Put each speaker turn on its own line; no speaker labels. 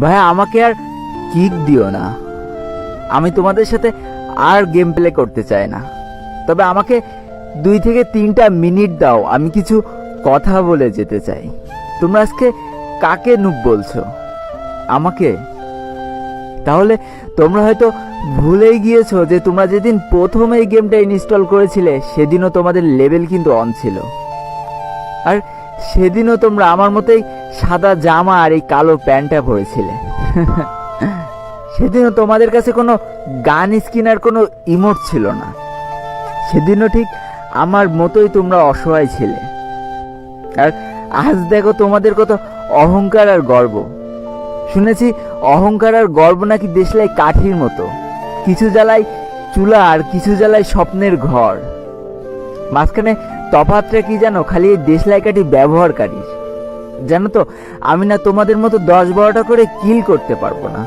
ভাই আমাকে আর কিক দিও না, আমি তোমাদের সাথে আর গেম প্লে করতে চাই না। তবে আমাকে 2 থেকে 3টা মিনিট দাও, আমি কিছু কথা বলে যেতে চাই। তোমরা আজকে কাকে নুব বলছো? আমাকে? তাহলে তোমরা হয়তো ভুলেই গিয়েছো যে তোমরা যেদিন প্রথম এই গেমটা ইনস্টল করেছিলে সেদিনও তোমাদের লেভেল কিন্তু অন ছিল। আর সেদিনও তোমরা আমার মতোই সাদা জামা আর এই কালো প্যান্টটা পরেছিলে। সেদিনও তোমাদের কাছে কোনো গান স্কিন আর কোনো ইমোট ছিল না। সেদিনও ঠিক আমার মতোই তোমরা অসহায় ছিলে। আর আজ দেখো তোমাদের কত অহংকার আর গর্ব। শুনেছি অহংকার আর গর্ব নাকি দেশলাই কাঠির মতো, কিছু জ্বালায় চুলা আর কিছু জ্বালায় স্বপ্নের ঘর। মাঝখানে তফাৎটা কি জানো? খালি এই দেশলাই কাঠি ব্যবহারকারীর। জানো তো, আমি না তোমাদের মতো 10-12টা করে কিল করতে পারবো না।